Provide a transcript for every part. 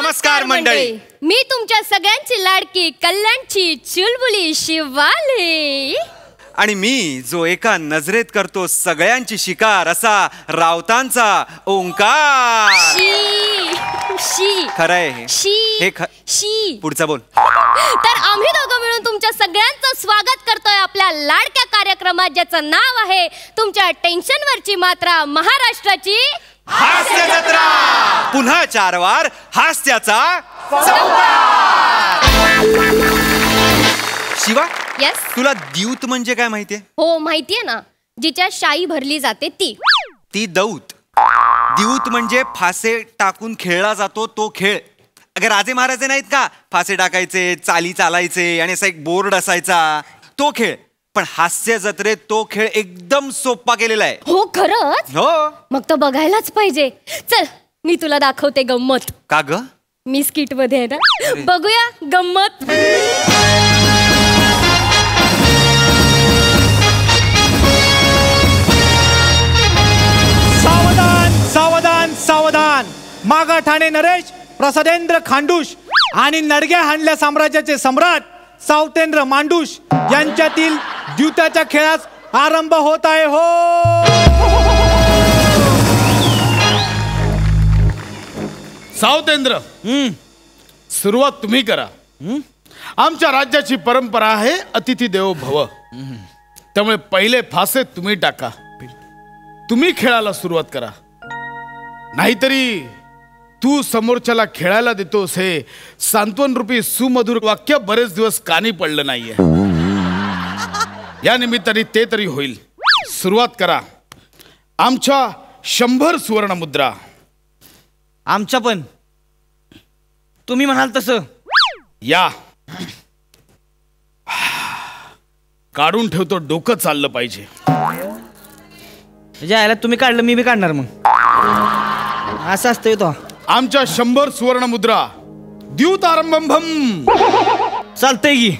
नमस्कार मंडळी. मी तुमच्या सगळ्यांची लाडकी कल्याणची चुलबुली शिवाली. आणि मी जो एका नजरेत करतो सगळ्यांची शिकार असा रावतांचा ओंकार. शी खरंय हे. शी शी पुढचा बोल. तर आम्ही दोघं मिळून तुमच्या सगळ्यांचं स्वागत करतोय आपल्या लाडक्या कार्यक्रमात, ज्याचं नाव आहे तुमच्या टेन्शनवरची मात्रा महाराष्ट्राची हास्य जत्रा. पुन्हा 4 वार हास्याचा शिवा. येस. तुला द्यूत म्हणजे काय माहितीये? हो माहितीये ना, जिच्या शाई भरली जाते ती दौत. द्यूत म्हणजे फासे टाकून खेळला जातो तो खेळ. अगं राजे महाराजे नाहीत का, फासे टाकायचे, चाली चालायचे आणि असा एक बोर्ड असायचा, तो खेळ. पण हास्य जत्रेत तो खेळ एकदम सोपा केलेला आहे. हो खरंच? हो. मग तर बघायलाच पाहिजे. चल मी तुला दाखवते गंमत. का ग? मी स्किट मध्ये आहे ना, बघूया गंमत. सावधान सावधान सावधान. मागा ठाणे नरेश, प्रसादेंद्र खांडूश आणि नडग्या हाणल्या साम्राज्याचे सम्राट सावतेंद्र मांडूश यांच्यातील द्यूताच्या खेळास आरंभ होत आहे. हो. सावतेंद्र, सुरुवात तुम्ही करा. आमच्या राज्याची परंपरा आहे अतिथी देवो भव. त्यामुळे पहिले फासे तुम्ही टाका. तुम्ही खेळाला सुरुवात करा. नाहीतरी तू समोरच्याला खेळायला देतोस हे सांत्वन रूपी सुमधुर वाक्य बरेच दिवस कानी पडलं नाहीये. या निमित्ताने ते तरी होईल. सुरुवात करा. आमच्या 100 सुवर्ण मुद्रा. आमच्या पण तुम्ही म्हणाल तसं. या काढून ठेवतो, डोकं चाललं पाहिजे. ज्याला तुम्ही काढलं मी बी काढणार. मग असं असतंय तो. आमच्या 100 सुवर्ण मुद्रा. द्यूत आरंभम. चालतंय की.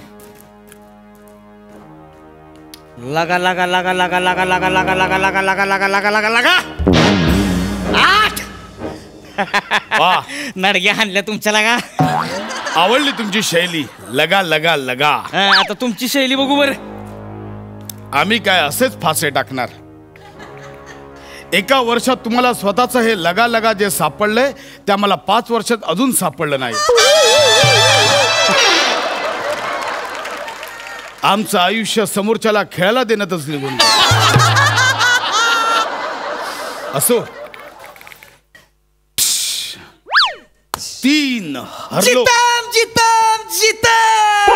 लगा लगा लगा लगा लगा लगा लगा लगा लगा लगा लगा लगा लगा लगा 8. वा, नडग्या हाणल्या तुमच्या लगा. आवडली तुमची शैली. लगा लगा लगा. आता तुमची शैली बघू बर. आम्ही काय असेच फासे टाकणार. एका वर्षात तुम्हाला स्वतःच हे लगा लगा जे सापडलंय ते आम्हाला 5 वर्षात अजून सापडलं नाही. आमचं आयुष्य समोरच्याला खेळायला देण्यातच निघून असो. 3 हरलो. जितम जितम.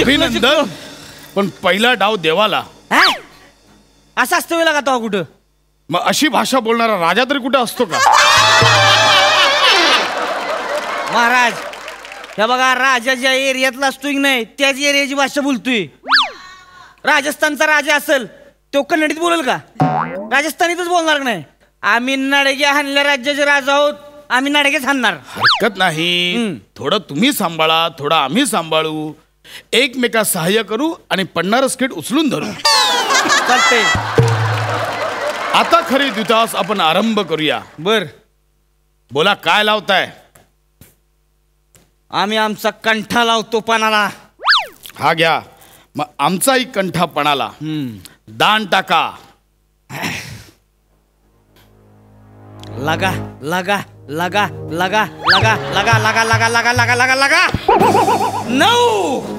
अभिनंदन. पण पहिला डाव देवाला. असं असतं वेळा का तो कुठं? मग अशी भाषा बोलणारा राजा तरी कुठे असतो का? महाराज हे बघा, राजा ज्या एरियातला असतोय की नाही त्याच एरियाची भाषा बोलतोय. राजस्थानचा राजा असेल तो कन्नडीत बोलेल का? राजस्थानीतच बोलणार का नाही? आम्ही नडग्या हाणल्या राज्याचे राजा आहोत, आम्ही नडगेच हाणणार. हरकत नाही. थोडं तुम्ही सांभाळा, थोडं आम्ही सांभाळू. एकमेका सहाय्य करू आणि पडणारं स्किट उचलून धरू. चालतंय. आता खरी द्यूतास आपण आरंभ करूया. बर. बोला काय लावताय? आम्ही आमचा कंठा लावतो पणाला. हा घ्या. मग आमचाही कंठा पणाला. दान टाका. लगा लगा लगा लगा लगा लगा लगा लगा लगा लगा लगा लगा 9.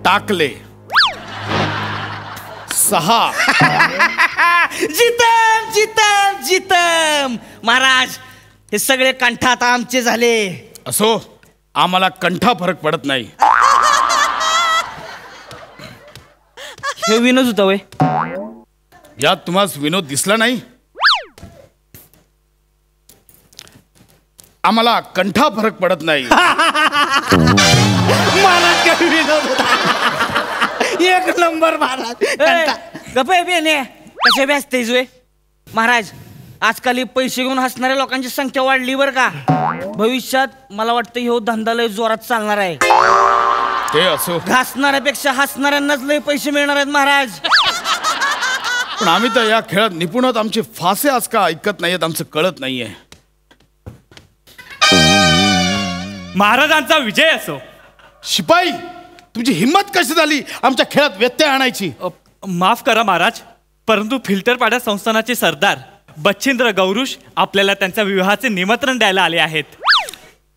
टाकले. 6. जितम जितम जितम. महाराज हे सगळे कंठा आता आमचे झाले. असो, आम्हाला कंठा फरक पडत नाही. हे विनोद होता वय. यात तुम्हाला विनोद दिसला नाही. आम्हाला कंठा फरक पडत नाही. महाराज काय विनोद होता. 1 नंबर महाराज. गप्पे बेने कसे व्यस्त वे. महाराज आजकाल पैसे घेऊन हसणाऱ्या लोकांची संख्या वाढली बरं का. भविष्यात मला वाटतं ह्यो धंदा लय जोरात चालणार आहे. ते असो. घासणाऱ्यापेक्षा हसणाऱ्यांनाच लय पैसे मिळणार आहेत महाराज. पण आम्ही तर या खेळात निपुण आहोत. आमचे फासे आज का ऐकत नाहीयेत आमचं कळत नाहीये. महाराजांचा विजय असो. शिपाई, तुमची हिंमत कशी झाली आमच्या खेळात व्यत्यय आणायची? माफ करा महाराज, परंतु फिल्टरपाडा संस्थानाचे सरदार बच्छिंद्र गौरुष आपल्याला त्यांच्या विवाहाचे निमंत्रण द्यायला आले आहेत.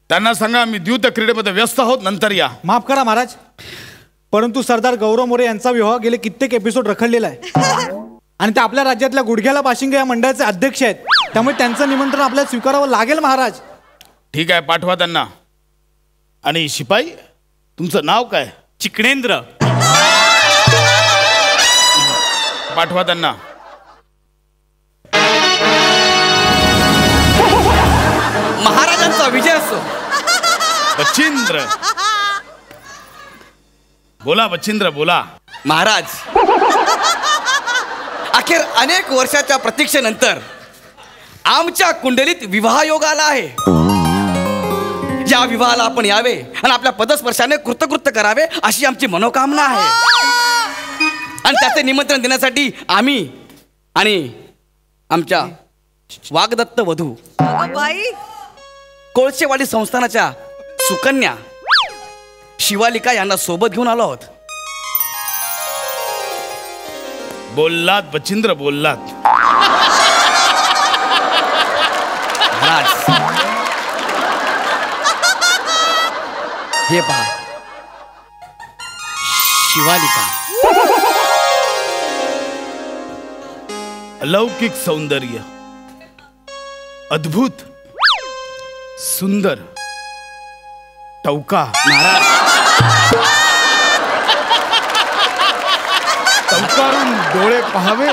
त्यांना सांगा आम्ही द्यूत क्रीडेमध्ये व्यस्त आहोत, नंतर या. माफ करा महाराज, परंतु सरदार गौरव मोरे यांचा विवाह गेले कित्येक एपिसोड रखडलेला आहे आणि ते आपल्या राज्यातल्या गुडघ्याला बाशिंगे या मंडळाचे अध्यक्ष आहेत. त्यामुळे त्यांचं निमंत्रण आपल्याला स्वीकारावं लागेल महाराज. ठीक आहे, पाठवा त्यांना. आणि शिपाई, तुमचं नाव काय? चिकणेंद्र. पाठवा त्यांना. महाराजांचा विजय असो. बचिंद्र, बोला बचिंद्र, बोला. महाराज, अखेर अनेक वर्षाच्या प्रतीक्षेनंतर आमच्या कुंडलीत विवाह योग आला आहे. या विवाहाला आपण यावे आणि आपल्या पदस्पर्शाने कृतकृत्य करावे अशी आमची मनोकामना आहे. आणि त्याचे निमंत्रण देण्यासाठी आम्ही आणि आमच्या वागदत्त वधू कोळशेवाडी संस्थानाच्या सुकन्या शिवालिका यांना सोबत घेऊन आलो आहोत. बोललात बचिंद्र, बोललात. महाराज, हे पहा, शिवालिका अलौकिक सौंदर्य, अद्भुत, सुंदर, टवका. टवकारून डोळे पहावे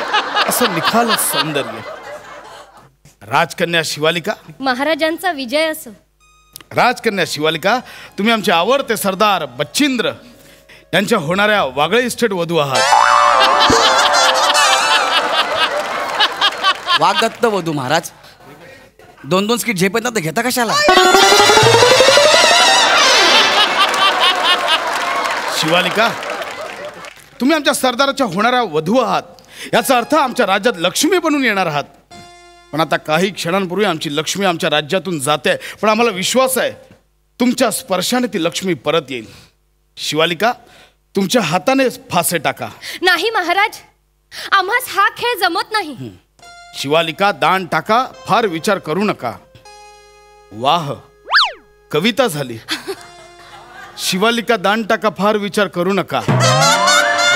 असं निखाल सौंदर्य. राजकन्या शिवालिका. महाराजांचा विजय असो. राजकन्या शिवालिका, तुम्ही आमचे आवडते सरदार बच्छिंद्र यांच्या होणाऱ्या वागळे इस्टेट वधू आहात. वागदत्त वधू. महाराज, 2-2 स्किट झेपत ना तर घेता कशाला? शिवालिका, तुम्ही आमच्या सरदाराच्या होणाऱ्या वधू आहात. याचा अर्थ आमच्या राज्यात लक्ष्मी बनून येणार आहात. पण आता काही क्षणांपूर्वी आमची लक्ष्मी आमच्या राज्यातून जाते, पण आम्हाला विश्वास आहे तुमच्या स्पर्शाने ती लक्ष्मी परत येईल. शिवालिका, तुमच्या हाताने फासे टाका. नाही महाराज, आम्हास हा खेळ जमत नाही. शिवालिका, दान टाका, फार विचार करू नका. वाह, कविता झाली. शिवालिका, दान टाका, फार विचार करू नका.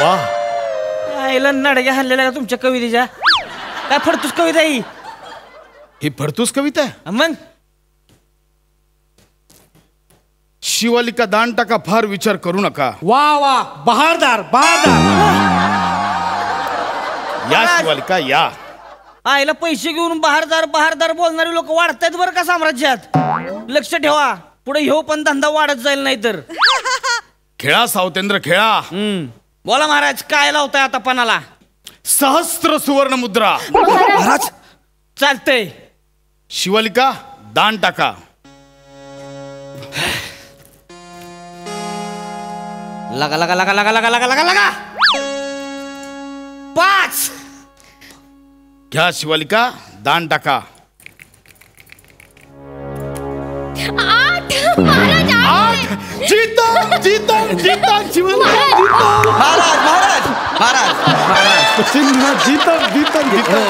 वाह. आईला नडग्या हल्लेल्या का तुमच्या कवितेच्या? काय फडतूस कविता ही फडतूस कविता आहे? मग शिवालिका, दान टाका, फार विचार करू नका. वा वा, बहारदार बहारदार. या शिवालिका, या. आईला पैसे घेऊन बहारदार बहारदार बोलणारे लोक वाढतायत बरं का साम्राज्यात. लक्ष ठेवा, पुढे ह्यो पण धंदा वाढत जाईल नाही तर. खेळा सावतेंद्र, खेळा. बोला महाराज, काय लावताय आता पणाला? सहस्त्र सुवर्ण मुद्रा. महाराज, चालतंय. शिवालिका, दान टाका. लगा लगा लगा लगा लगा लगा लगा लगा 5. घ्या शिवालिका, दान टाका. 8. महाराज, 8. जीतम जीतम जीतम शिवालिका, जीतम. महाराज, महाराज, महाराज, महाराज. बचिंद्र, जीतम जीतम जीतम. हो,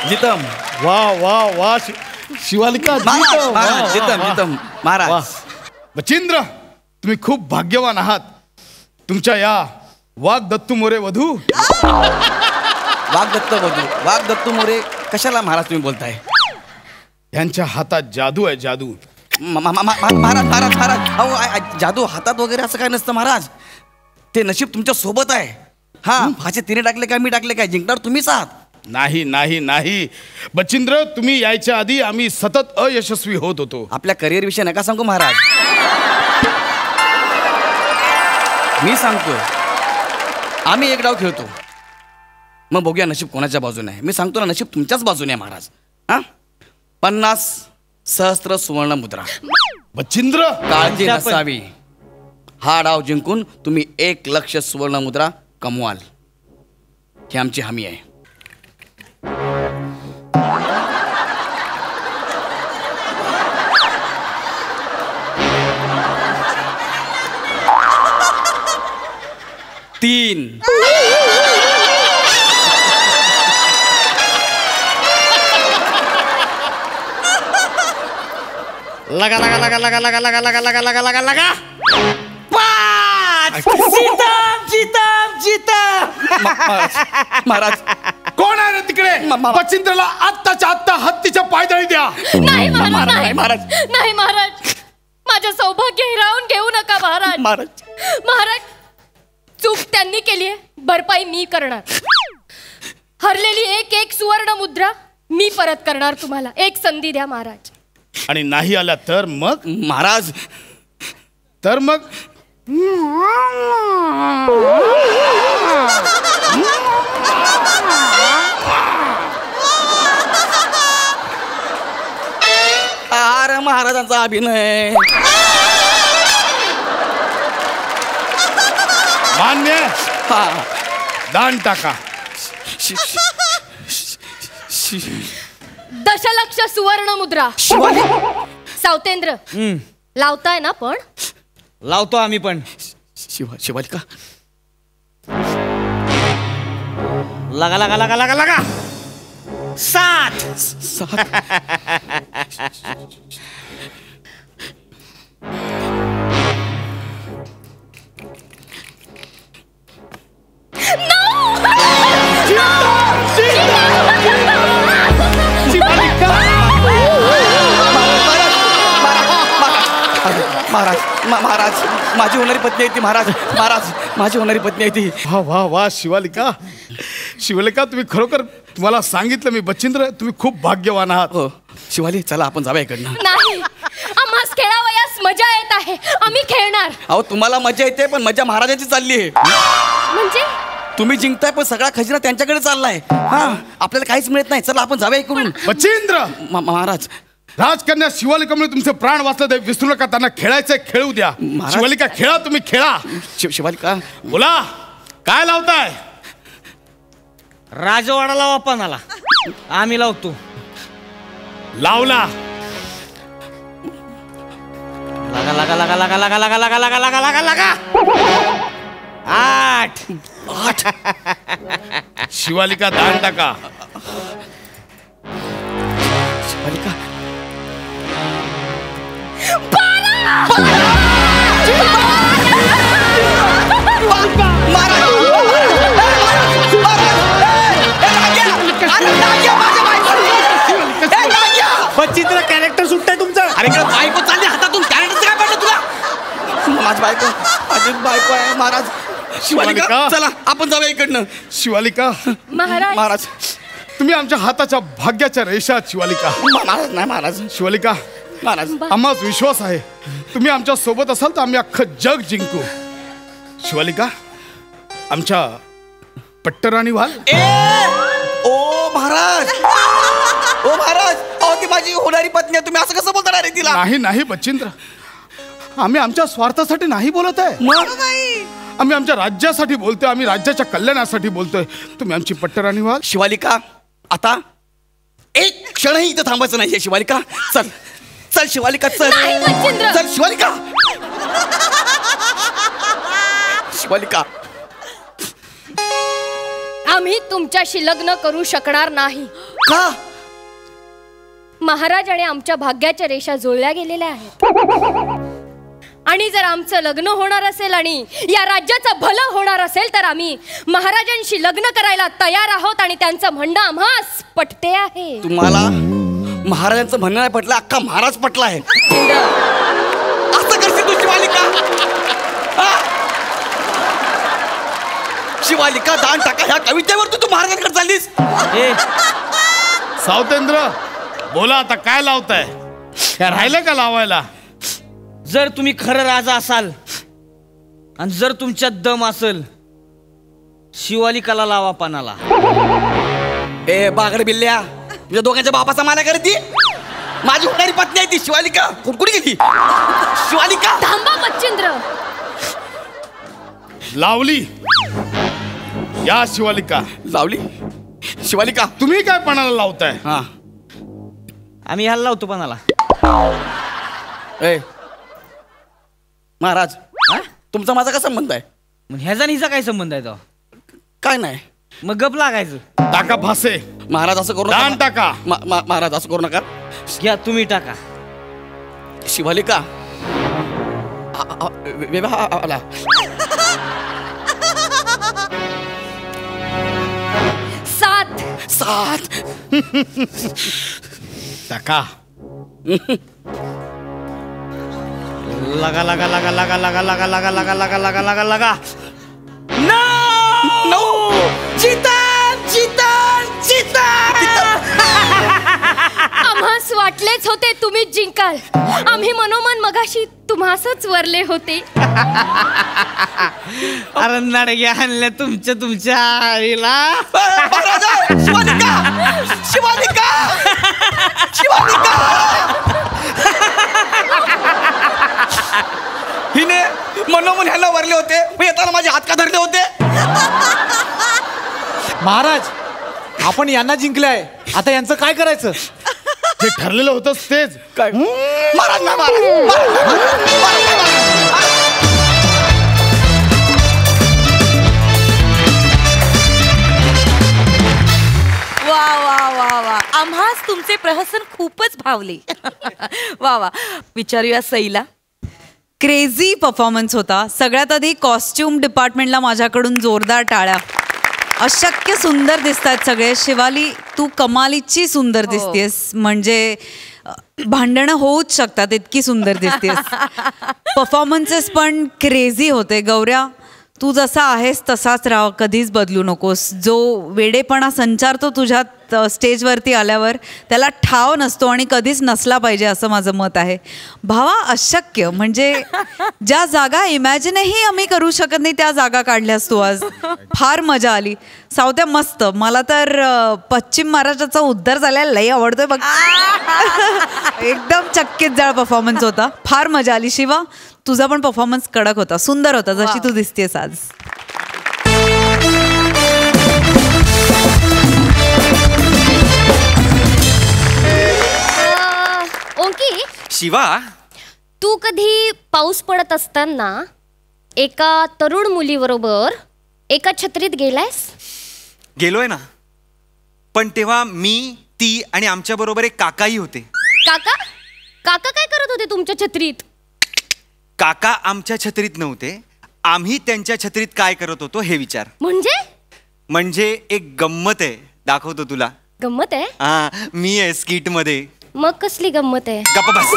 जितम. वा वा वा. शिवालिका, महाराज, जीतम. महाराज, वा, जितम, वा, जितम. वा. महाराज, बचिंद्र, तुम्ही खूप भाग्यवान आहात. तुमच्या या वागदत्तू मोरे वधू. वागदत्त वधू, वागदत्त मोरे कशाला महाराज तुम्ही बोलताय? यांच्या हातात जादू आहे, जादू. महाराज, महाराज, महाराज, अहो, जादू हातात वगैरे असं काय नसतं महाराज. ते नशीब तुमच्या सोबत आहे. हा, फाचे तिने टाकले काय मी टाकले काय, जिंकणार तुम्हीच आहात. नाही नाही नाही बचिंद्र, तुम्ही यायच्या आधी आम्ही सतत अयशस्वी होत होतो. आपल्या करिअर विषयी नका सांगू महाराज. मी सांगतोय, आम्ही एक डाव खेळतो, मग बघूया नशीब कोणाच्या बाजूने आहे. मी सांगतो ना, नशीब तुमच्याच बाजूने आहे महाराज. हा, 50 सहस्त्र सुवर्ण मुद्रा. बचिंद्र, काळजी नसावी. हा डाव जिंकून तुम्ही 1 लक्ष सुवर्ण मुद्रा कमवाल. ही आमची हमी आहे. तीन. लगा लगा लगा लगा लगा लगा लगा लगा लगा लगा लगा 5. जिताम. महाराज कोण आहे रे तिकडे? बचिंद्रला आत्ताच्या आत्ता हत्तीच्या पायदळी द्या. नाही महाराज, नाही महाराज. नाही महाराज, माझं सौभाग्य हिरावून घेऊ नका महाराज. महाराज, चूक त्यांनी केली आहे, भरपाई मी करणार. हरलेली एक एक सुवर्ण मुद्रा मी परत करणार तुम्हाला. एक संधी द्या महाराज. आणि नाही आला तर मग? महाराज तर मग अरे महाराजांचा अभिनय. मान्य. हा. दान टाका. दशलक्ष सुवर्ण मुद्रा. शिवाली सावतेंद्र, लावताय ना पण? लावतो आम्ही पण. शिवालिका लगा लगा लगा लगा लगा 7. महाराज माझी होणारी पत्नी आहे ती. महाराज माझी होणारी पत्नी आहे ती. वा वा वा शिवालिका. तुम्ही खरोखर, तुम्हाला सांगितलं मी बचिंद्र, तुम्ही खूप भाग्यवान आहात. हो शिवाली, चला आपण जाऊया इकडनं. नाही, आम्हास खेळावयास मजा येत आहे, आम्ही खेळणार. अहो तुम्हाला मजा येते पण मजा महाराजांची चालली आहे. म्हणजे तुम्ही जिंकताय पण सगळा खजिना त्यांच्याकडे चाललाय. हा, आपल्याला काहीच मिळत नाही. चला आपण जाऊया इकडून. बचिंद्र, महाराज राजकन्या शिवालिकामुळे तुमचे प्राण वाचले, ते विसरू नका. त्यांना खेळायचंय, खेळू द्या. महाराज. शिवालिका खेळा, तुम्ही खेळा. शिवालिका बोला, काय लावताय? राजवाडा लावा पानाला. आम्ही लावतो. लावला. लगा लगा लगा लगा लगा लगा लगा लगा लगा लगा लगा 8. शिवालिका दान टाका. शिवालिका बचिंद्र, कॅरेक्टर सुटतंय तुमचं. अरे इकडे बायको चालली हातातून. कॅरेक्टर काय पडलं तुला? माझी बायको आहे महाराज. शिवालिका शिवालिका. चला आपण जाऊया इकडनं. शिवालिका, महाराज, महाराज तुम्ही आमच्या हाताच्या भाग्याच्या रेषात. शिवालिका, महाराज नाही महाराज. शिवालिका, महाराज आम्हाला विश्वास आहे, तुम्ही आमच्या सोबत असाल तर आम्ही अख्खं जग जिंकू. शिवालिका, आमच्या पट्टराणी व्हाल. ओ महाराज, अहो ती माझी होणारी पत्नी आहे. तुम्ही असं कसं बोलणार आहे तिला? नाही नाही बचिंद्र, आम्ही आमच्या स्वार्थासाठी नाही बोलत आहे. आम्ही आमच्या राज्यासाठी बोलतोय. आम्ही राज्याच्या कल्याणासाठी बोलतोय. तुम्ही आमची पट्टराणी व्हाल. शिवालिका, आता एक क्षणही इथं थांबायचं नाहीये. शिवालिका चल चल. शिवालिका चल. नाही, बचिंद्र. चल शिवालिका. शिवालिका आम्ही तुमच्याशी लग्न करू शकणार नाही. का? महाराज आणि आमच्या भाग्याच्या रेषा जुळल्या गेलेल्या आहेत. आणि जर आमचं लग्न होणार असेल आणि या राज्याचं भलं होणार असेल तर आम्ही महाराजांशी लग्न करायला तयार आहोत. आणि त्यांचं म्हणणं आम्हास पटते आहे. तुम्हाला महाराजांचं म्हणणं नाही पटलं, अख्खा महाराज पटला आहे. असं करशील तू शिवालिका? हा? शिवालिका दान टाका ह्या कवितेवर तू महाराजांकडे चाललीस. सावतेंद्र, बोला आता काय लावताय? काय राहिलं का लावायला? जर तुम्ही खरं राजा असाल आणि जर तुमच्यात दम असेल, शिवालिकाला लावा पानाला. ए बागड बिल्ल्या, तुझ्या दोघांच्या बापाचा माना करती. माझी होणारी पत्नी आहे ती शिवालिका. कुठे गेली शिवालिका? थांबा बचिंद्र. लावली. या शिवालिका. लावली शिवालिका. तुम्ही काय पणाला लावताय? हा आम्ही ह्याला लावतो पणाला. ए महाराज, तुमचा माझा काय संबंध आहे? मग ह्याचा आणि हिचा काय संबंध आहे तो? काय नाही. मग गप लागायचं. टाका फासे. महाराज असं करू दान नका. टाका. महाराज असं करू नका. घ्या तुम्ही टाका. शिवालिका आला. सात. टाका. लगा लगा लगा लगा लगा लगा लगा लगा लगा लगा लगा लगा. नऊ. चितन चितन चितन. आम्हास वाटलेच होते तुम्हीच जिंकाल. आम्ही मनोमन मगाशी तुम्हासच वरले होते. अरे नडग्या आणल्या तुमच्या आईला. शिवालिका शिवालिका शिवालिका. हिने मनोमन ह्याला वरले होते, मग येताना माझे हात का धरले होते? महाराज, आपण यांना जिंकलंय, आता यांचं काय करायचं? जे ठरलेलं होतं तेच. काय महाराज नाही, महाराज. वा वा वा वा, आम्हास तुमचे प्रहसन खूपच भावले. वा वा. विचारूया सईला. क्रेझी परफॉर्मन्स होता. सगळ्यात आधी कॉस्ट्युम डिपार्टमेंटला माझ्याकडून जोरदार टाळ्या. अशक्य सुंदर दिसतात सगळे. शिवाली, तू कमालीची सुंदर दिसतेस. म्हणजे भांडणं होऊच शकतात, इतकी सुंदर दिसतेस. परफॉर्मन्सेस पण क्रेझी होते. गौऱ्या, तू जसा आहेस तसाच राहा, कधीच बदलू नकोस. जो वेडेपणा संचारतो तुझ्यात स्टेजवरती आल्यावर, त्याला ठाव नसतो आणि कधीच नसला पाहिजे, असं माझं मत आहे. भावा, अशक्य म्हणजे ज्या जागा इमॅजिनही आम्ही करू शकत नाही त्या जागा काढल्यास तू आज. फार मजा आली. सावत्या मस्त. मला तर पश्चिम महाराष्ट्राचा उद्धार झालेला लई आवडतोय बघ. एकदम चक्कीत जाळ परफॉर्मन्स होता. फार मजा आली. शिवा, तुझा पण परफॉर्मन्स कडक होता, सुंदर होता, जशी तू दिसतेस आज. ओंकी, शिवा, तू कधी पाऊस पडत असताना एका तरुण मुलीबरोबर एका छत्रीत गेलायस? गेलोय ना, पण तेव्हा मी, ती आणि आमच्या बरोबर एक काकाही होते. काका? काका काय करत होते तुमच्या छत्रीत? काका आमच्या छत्रीत नव्हते, आम्ही त्यांच्या छत्रीत काय करत होतो हे विचार. म्हणजे एक गंमत आहे, दाखवतो तुला. गंमत आहे? हा, मी आहे स्किट मध्ये. मग कसली गंमत आहे? गप्प बस.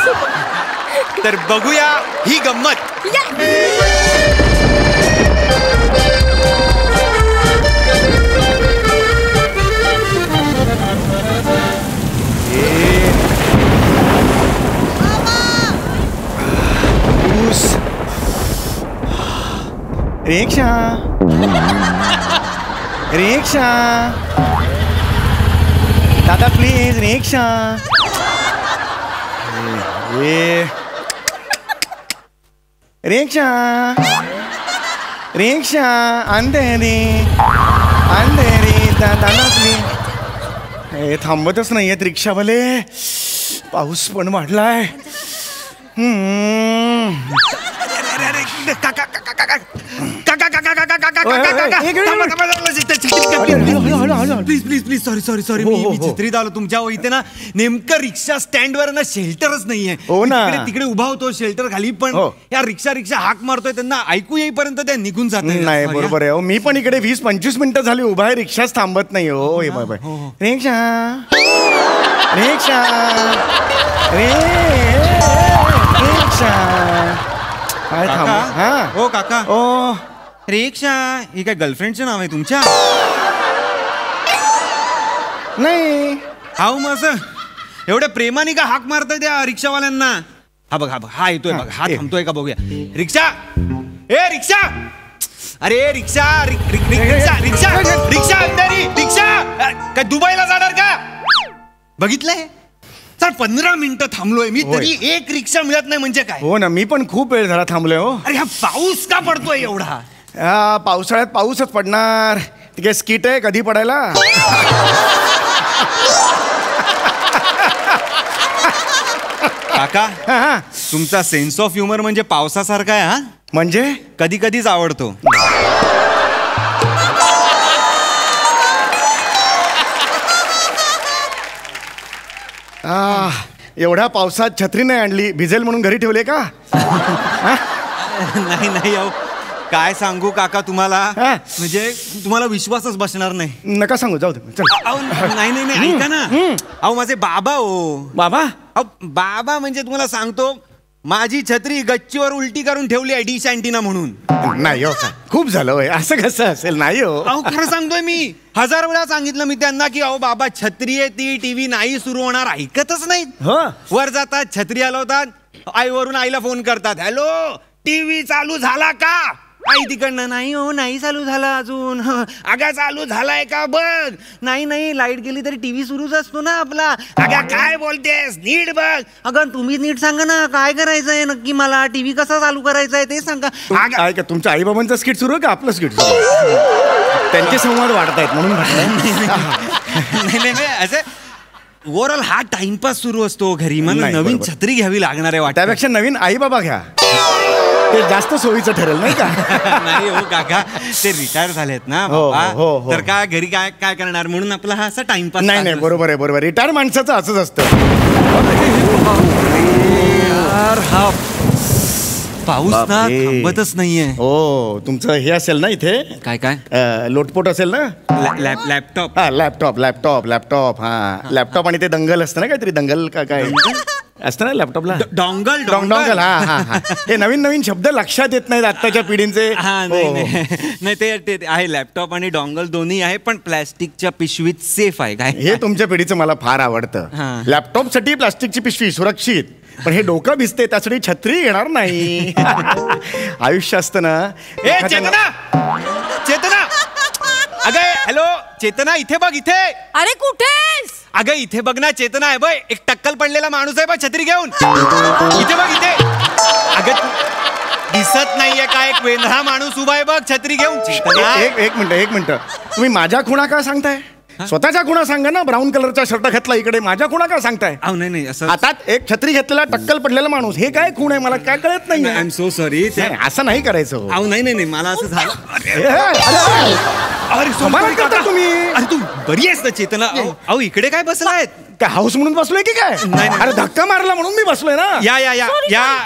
तर बघूया ही गंमत. रिक्षा रिक्षा दादा प्लीज रिक्षा. रिक्षा रिक्षा अंधेरी अंधेरी दादा प्लीज. हे थांबतच नाही आहेत रिक्षावाले. पाऊस पण वाढलाय. Please please please, sorry sorry sorry, मी छत्रीत आलो तुमच्या इथे ना. नेमकं रिक्षा स्टँडवर ना शेल्टरच नाहीये. हो ना, तिकडे उभा होतो शेल्टर खाली, पण या रिक्षा हाक मारतोय, त्यांना ऐकू येईपर्यंत त्या निघून जात नाही. बरोबर आहे. मी पण इकडे 20-25 मिनिटं झाली उभा आहे, रिक्षाच थांबत नाही. हो हे बाय. रिक्षा रिक्षा रिक्षा. काय थांब. हा हो काका. ओ रिक्षा ही काय गर्लफ्रेंडचं नाव आहे तुमच्या? नाही. हा मग असं एवढ्या प्रेमाने का हाक मारताय त्या रिक्षावाल्यांना? हा बघ, हा येतोय बघ, हा थांबतोय का बघूया. रिक्षा, ए रिक्षा, अरे रिक्षा रिक्षा रिक्षा रिक्षा रिक्षा. काय दुबईला जाणार का? बघितलंय सर, 15 मिनिटं थांबलोय मी, तरी एक रिक्षा मिळत नाही म्हणजे काय? हो ना, मी पण खूप वेळ झाला थांबलोय. हो, अरे हा पाऊस का पडतोय एवढा? पावसाळ्यात पाऊसच पडणार. ती काय स्किट आहे कधी पडायला? काका हा. तुमचा सेन्स ऑफ ह्युमर म्हणजे पावसासारखा आहे. हा म्हणजे कधी कधीच आवडतो. एवढ्या पावसात छत्री नाही आणली, भिजेल म्हणून घरी ठेवले का? नाही नाही अहो काय सांगू काका तुम्हाला, हा. म्हणजे तुम्हाला विश्वासच बसणार नाही. नका सांगू, जाऊ दे चल. अहो नाही नाही नाही ऐका ना. अहो माझे बाबा हो. बाबा अहो बाबा म्हणजे तुम्हाला सांगतो, माझी छत्री गच्चीवर उलटी करून ठेवली आहे डिश अँटिना म्हणून. नाही हो, खूप झालं होय. असं कसं असेल? नाही हो. अहो खरं सांगतोय मी, 1000 वेळा सांगितलं मी त्यांना की अहो बाबा छत्री आहे ती, टीव्ही नाही सुरू होणार. ऐकतच नाहीत. वर जातात, छत्री हलवतात, आईवरून आईला फोन करतात, हॅलो टीव्ही चालू झाला का? आई तिकडनं, नाही हो नाही चालू झाला अजून. अगं चालू झालाय का बघ. नाही नाही लाईट गेली तरी टीव्ही सुरूच असतो ना आपला. अगं काय बोलतेस, नीट बघ. अगं तुम्ही नीट सांगा ना काय करायचंय नक्की, मला टीव्ही कसा चालू करायचा आहे ते सांगा. काय का तुमच्या आई बाबांचं स्किट सुरू आहे का आपलं स्किट सुरू आहे? त्यांचे संवाद वाढत आहेत म्हणून नाही नाही असे ओव्हरऑल हा टाइमपास सुरू असतो घरी. मला नाही, नवीन बरोबर. छत्री घ्यावी लागणार आहे वाटतं. त्यापेक्षा नवीन आई बाबा घ्या, ते जास्त सोयीचं ठरेल नाही का? नाही हो काका, ते रिटायर झालेत ना हो, बाबा. हो, हो. तर काय घरी काय काय करणार म्हणून आपला हा असा टाइमपास. नाही नाही बरोबर आहे बरोबर. रिटायर माणसाचं असंच असतं. यार हा पाऊस ना बापरे. थांबतच नाहीये. हो तुमचं हे असेल ना इथे काय काय लोटपोट असेल ना. लॅपटॉप. हा लॅपटॉप हा लॅपटॉप आणि ते दंगल असतं ना काहीतरी, दंगल का काय असतं ना लॅपटॉपला. डॉंगल डॉंगल हा हा हा. हे नवीन नवीन शब्द लक्षात येत नाहीत आत्ताच्या पिढींचे. हा नाही नाही ते आहे लॅपटॉप आणि डॉंगल दोन्ही आहे, पण प्लॅस्टिकच्या पिशवीत सेफ आहे. काय हे तुमच्या पिढीचं मला फार आवडतं. हा. लॅपटॉपसाठी प्लास्टिकची पिशवी सुरक्षित, पण हे डोकं भिजते त्यासाठी छत्री येणार नाही. आयुष्य असतं ना. ए चेतना अगं हॅलो चेतना, इथे बघ इथे. अरे कुठेस? अगं इथे बघ ना चेतना आहे बघ, एक टक्कल पडलेला माणूस आहे बघ छत्री घेऊन. इथे बघ इथे. अगं दिसत नाहीये का एक वेंधळा माणूस उभा आहे बघ छत्री घेऊन. एक मिनिट तुम्ही माझ्या खुणा का सांगताय? स्वतःच्या खुणा सांगा ना. ब्राऊन कलरचा शर्ट घातला इकडे, माझ्या खुणा का सांगताय? नाही असं हातात एक छत्री घेतलेला टक्कल पडलेला माणूस, हे काय खूण आहे मला काय कळत नाही. I am so sorry. असं नाही करायचं. अहो नाही मला असं झालं. अरे समाधान करता तुम्ही. अरे तू बरी आहेस ना चेतना? अहो इकडे काय बसलायत? काय हाऊस म्हणून बसलोय की काय? नाही. अरे धक्का मारला म्हणून मी बसलोय ना.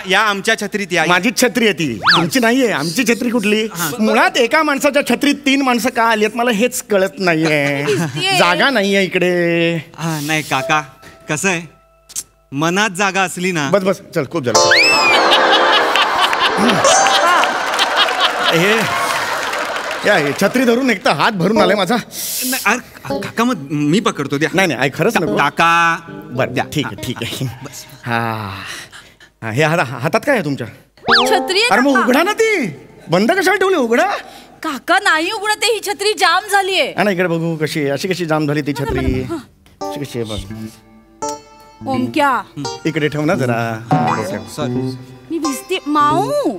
या आमच्या छत्रीत या. माझीच छत्री आहे ती, तुमची नाहीये. आमची छत्री कुठली? मुळात एका माणसाच्या छत्रीत 3 माणसं का आली आहेत मला हेच कळत नाहीये. जागा नाहीये इकडे. नाही काका कसं आहे, मनात जागा असली ना. बस चल खूप झालं. हे छत्री धरून एक तर हात भरून आलाय माझा. काका मग मी पकडतो द्या. नाही खरंच नको काका. बरं द्या. ठीक आहे. हा हे हातात काय आहे तुमच्या? छत्री आहे अरे मग काका. उघडा ना ती. बंद कशाला ठेवली? उघडा. काका नाही उघडत, ही छत्री जाम झालीये. हा ना इकडे बघू कशी, अशी कशी जाम झाली ती छत्री. अशी कशी आहे बघ. ओमक्या इकडे ठेव ना जरा. मी भिजते. माऊ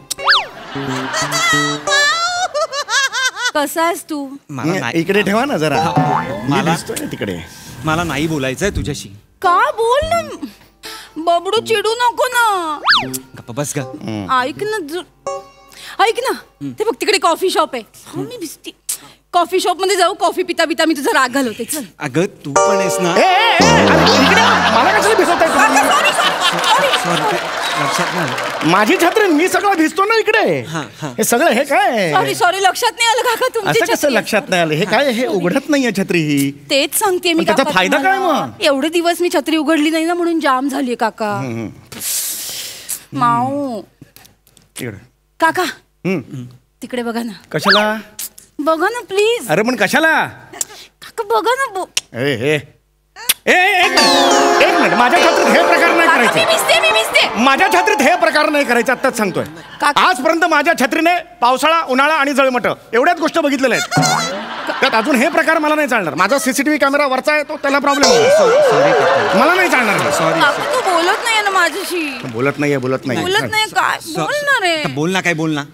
कसा आहेस तू? इकडे ठेवा ना जरा. मला तिकडे. मला नाही बोलायचंय तुझ्याशी. का? बोल ना बबडू, चिडू नको ना. गप्पा बस का. ऐक ना ते बघ तिकडे कॉफी शॉप आहे. मी भिजते. कॉफी शॉप मध्ये जाऊ, कॉफी पिता पिता मी तुझा राग घालवते. चल. अगं तू पण आहेस ना. मला कशाला भिजवताय तुम्ही? लक्षात नाही. माझी छत्री, मी सगळं भिजतो ना इकडे. हे सगळं हे काय? सॉरी लक्षात नाही आलं काका तुमची असं कसं लक्षात नाही आलं? हे काय? हे उघडत नाहीये छत्री ही. तेच सांगते मी. त्याचा काका फायदा काय तुम्हाला. मग? एवढे दिवस मी छत्री उघडली नाही ना म्हणून जाम झालीये काका. माऊ इकडे. काका तिकडे बघा ना. कशाला? बघा ना प्लीज. अरे पण कशाला? काका बघा ना. एक मिनिट माझ्या छत्रीत हे प्रकार नाही करायचे. मी भिजते. माझ्या छत्रीत हे प्रकार नाही करायचे. आत्ताच सांगतोय. आजपर्यंत माझ्या छत्रीने पावसाळा, उन्हाळा आणि जळमट एवढ्याच गोष्ट बघितलेल्या आहेत. त्यात अजून हे प्रकार मला नाही चालणार. माझा सीसीटीव्ही कॅमेरा वरचा आहे तो, त्याला प्रॉब्लेम होतो. मला नाही चालणार. सॉरी. काका तू बोलत नाही ना माझ्याशी. बोलत नाही. काय बोलणार आहे? बोल ना काय बोल ना.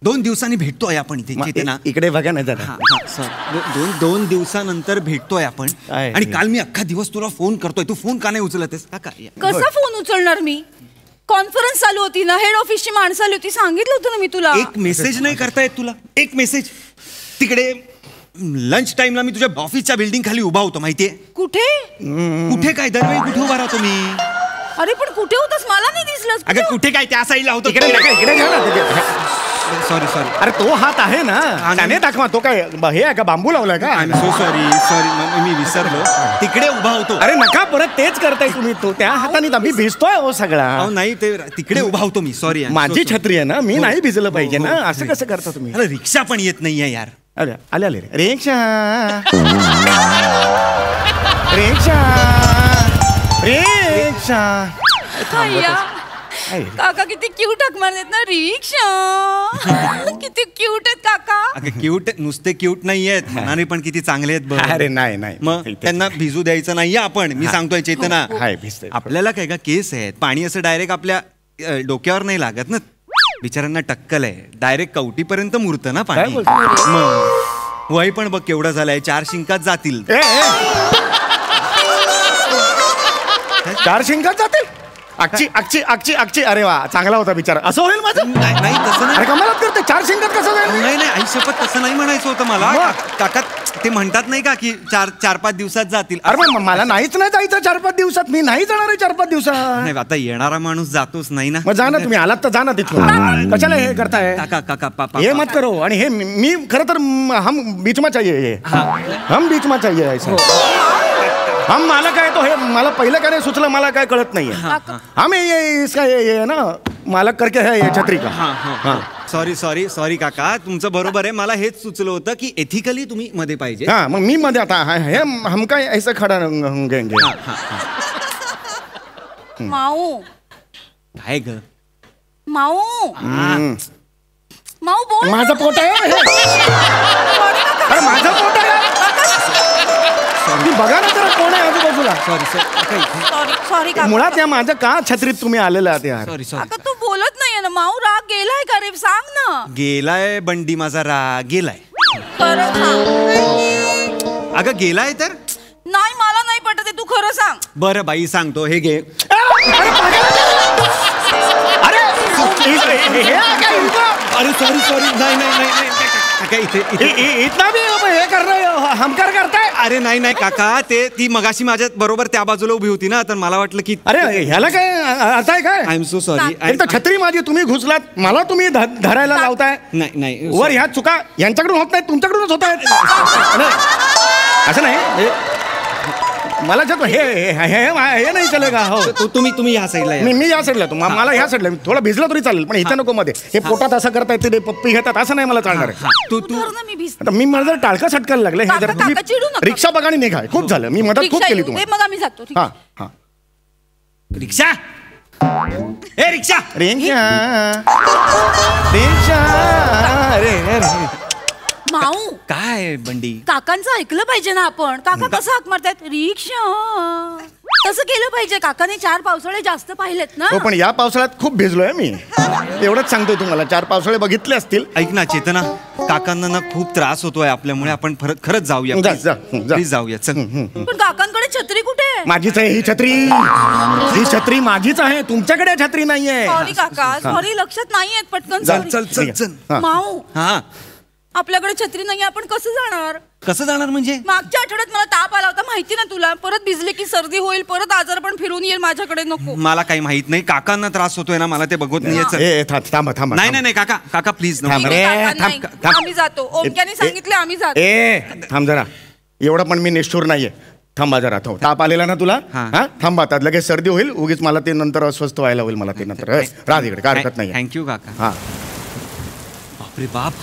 2 दिवसांनी भेटतोय आपण इथे चेतना. इकडे बघा ना जरा. दोन दिवसानंतर भेटतोय आपण. आहे. आणि काल मी अख्खा दिवस तुला फोन करतोय, तू फोन का नाही उचलतेस? कसा फोन उचलणार मी? कॉन्फरन्स चालू होती ना, हेड ऑफिसची माणसं आली होती, सांगितलं होतं ना मी तुला. एक मेसेज नाही करता येत तुला? एक मेसेज. तिकडे लंच टाइमला मी तुझ्या ऑफिसच्या बिल्डिंग खाली उभा होतो, माहितीये? कुठे कुठे काय दरवेळी कुठे उभा राहतो मी? अरे पण कुठे होतास, मला नाही दिसलं. अगं कुठे काय, त्या साईडला होतो. इकडे घ्या ना. सॉरी. अरे तो हात आहे ना, त्याने दाखवा. तो काय हे आहे का, बांबू लावलाय का? आय एम सो सॉरी मी विसरलो. तिकडे उभा होतो. अरे नका परत तेच करताय तुम्ही. तो त्या हाताने मी भिजतोय हो सगळा. नाही ते तिकडे उभा होतो मी. सॉरी. माझी छत्री आहे ना, मी नाही भिजलं पाहिजे ना. असं कसं करता तुम्ही? अरे रिक्षा पण येत नाहीये यार. अरे आले रिक्षा रिक्षा रिक्षा. काका किती क्यूट हाक मारतात ना, रिक्षा. किती क्यूट आहेत काका. अगं क्यूट नुसते क्यूट नाहीयेत, मनाने पण किती चांगले आहेत बघ. अरे नाही मग त्यांना भिजू द्यायचं नाहीये आपण. मी सांगतोय चेतना, भिजते. आपल्याला काय का केस आहेत, पाणी असं डायरेक्ट आपल्या डोक्यावर नाही लागत ना. बिचाऱ्यांना टक्कल आहे, डायरेक्ट कवटीपर्यंत मुरतं ना पाणी. मग वय पण बघ केवढं झालंय, 4 शिंकात जातील. 4 शिंकात जातील. अक्षी. अरे वा, चांगला होता बिचारा. असं होईल माझं? नाही तसं नाही. अरे कमालात करते. 4 शिंकात कसं जाईल? नाही आई शपथ तसं नाही म्हणायचं होतं मला. काका ते म्हणतात नाही का की 4-5 दिवसात जातील. अरे पण मला नाहीच नाही जायचं 4-5 दिवसात. मी नाही जाणार आहे 4-5 दिवसात. नाही आता येणारा माणूस जातोच नाही ना. मग जा ना तुम्ही. आलात तर जा ना तिथून. कशाला हे करताय? काका हे मत करो. आणि हे मी खरं तर हम बीच में चाहिए. हम बीच में चाहिए ऐसा. हम मला काय तो हे मला पहिलं काय सुचलं, मला काय कळत नाहीये. हम इसका ये ना मालक करके है ये छत्री का. सॉरी काका, तुमचं बरोबर आहे. मला हेच सुचलं होतं की एथिकली तुम्ही मध्ये पाहिजे. हा मग मी मध्ये. आता हे हम काय ऐसा खडा होंगे. माऊ काय ग माऊ माऊ बोल. माझं पोट आहे हे. अरे माझं पोट आहे. बघा ना जरा कोण आहे आजूबाजूला. सॉरी काका. मुळात या माझं का छत्रीत तुम्ही आलेला आहात यार? काका तू बोलत नाहीये ना. माऊ राग गेलाय का रे, सांग ना. गेलाय बंडी माझा राग गेलाय. खरं सांग. अगं गेलाय तर नाही, मला नाही पटत आहे. तू खरं सांग. बरं बाई सांगतो. हे घे. अरे सॉरी नाही इतना भी हे कर रहे हो, हम करताय. अरे नाही काका, ती मगाशी माझ्या बरोबर त्या बाजूला उभी होती ना, तर मला वाटलं की अरे ह्याला काय अर्थ आहे काय? I am so sorry. एक तर छत्री माझी तुम्ही घुसलात, मला तुम्ही धरायला लावताय. नाही वर ह्या चुका यांच्याकडून होत नाही, तुमच्याकडूनच होत आहेत. असं नाही. मला हे नाही चलेगा. हो तुम्ही या साईडला. मी या साईडला. मला ह्या साईडला. थोडा भिजला तरी चालेल, पण इथं नको मध्ये. हे पोटात असं करता येते, ते पप्पी घेतात, असं नाही मला चालणार आहे. आता मी मला जर टाळका सटकायला लागलं. हे जर तुम्ही रिक्षा बघा आणि निघा. खूप झालं, मी मदत खूप केली तुम्हाला. मग आम्ही जातो. हा रिक्षा. ए रिक्षा. माऊ काय बंडी, काकांचं ऐकलं पाहिजे ना आपण. काका कसं हाक मारतायत, रिक्षा. तसं केलं पाहिजे. काकाने 4 पावसाळे जास्त पाहिलेत ना. हो पण या पावसाळ्यात खूप भिजलोय मी. एवढंच सांगतोय तुम्हाला. 4 पावसाळे बघितले असतील. ऐक ना चेतना, काकांना ना खूप त्रास होतोय आपल्यामुळे. आपण खरंच जाऊया. प्लीज जाऊया. चल. पण काकांकडे छत्री कुठे आहे? माझीच आहे ही छत्री. ही छत्री माझीच आहे, तुमच्याकडे छत्री नाहीये. सॉरी काका, सॉरी. लक्षात नाहीये पटकन. चल. माऊ हा आपल्याकडे छत्री नाही, आपण कसं जाणार म्हणजे? मागच्या आठवड्यात मला ताप आला होता, माहिती ना तुला. परत भिजले की सर्दी होईल, परत आजार पण फिरून येईल माझ्याकडे. नको. मला काही माहित नाही. काकांना त्रास होतोय ना, मला ते बघत नाहीये. थांबा. नाही काका प्लीज. आम्ही जातो. ओमक्याने सांगितले आम्ही जातो. थांब जरा. एवढं पण मी निष्ठुर नाहीये. थांबा जरा. ताप आलेला ना तुला. थांबा. आता लगेच सर्दी होईल. उगीच मला ते नंतर अस्वस्थ व्हायला होईल. मला ते नंतर राज इकडे काय हरकत नाही. थँक्यू काका. हा बापरे बाप.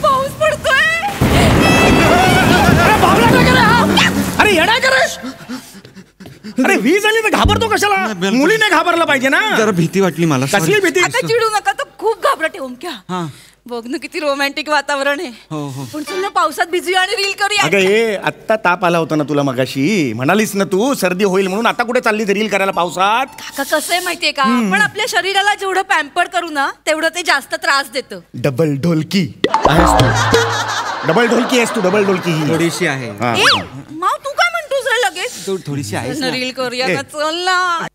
पाऊस पडतोय. अरे येडा कर. अरे वीज आली तर घाबरतो कशाला? मुलीने घाबरला पाहिजे ना. जरा भीती वाटली मला. कसली भीती? आता चिडू नका. तर खूप घाबरटे ओमक्या. बघ ना किती रोमॅन्टिक वातावरण आहे. पण चल ना पावसात भिजूया आणि रील करूया. अगं हे आत्ता ताप आला होता ना तुला मगाशी, म्हणालीस ना तू सर्दी होईल म्हणून, आता कुठे चालली रील करायला पावसात? काका कसं आहे माहितीये का, आपण आपल्या शरीराला जेवढं पॅम्पर करू ना तेवढं ते जास्त त्रास देतं. डबल ढोलकी आहेस तू, डबल ढोलकी आहेस तू, डबल ढोलकी ही थोडीशी आहे. माव तू काय म्हणतोस रे लगेच? तू थोडीशी आहेस ना. रील करूया का, चल ना.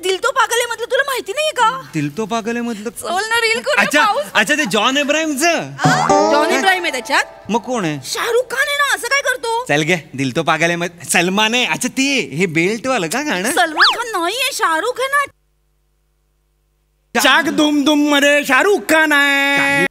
दिल तो पागल है मधलं तुला माहिती नाहीये का? दिल तो पागल है मतलब चल ना रील करूया. अच्छा अच्छा, ते जॉन इब्राहिमचं. जॉन इब्राहिम आहे त्याच्यात. मग कोण आहे? शाहरुख खान आहे ना. असं काय करतो? चल गे, दिल तो पागल है सलमान आहे. अच्छा ते हे बेल्ट वालं का गाणं? सलमान खान नाहीये, शाहरुख आहे ना. चाक दुम दुम मध्ये शाहरुख खान आहे.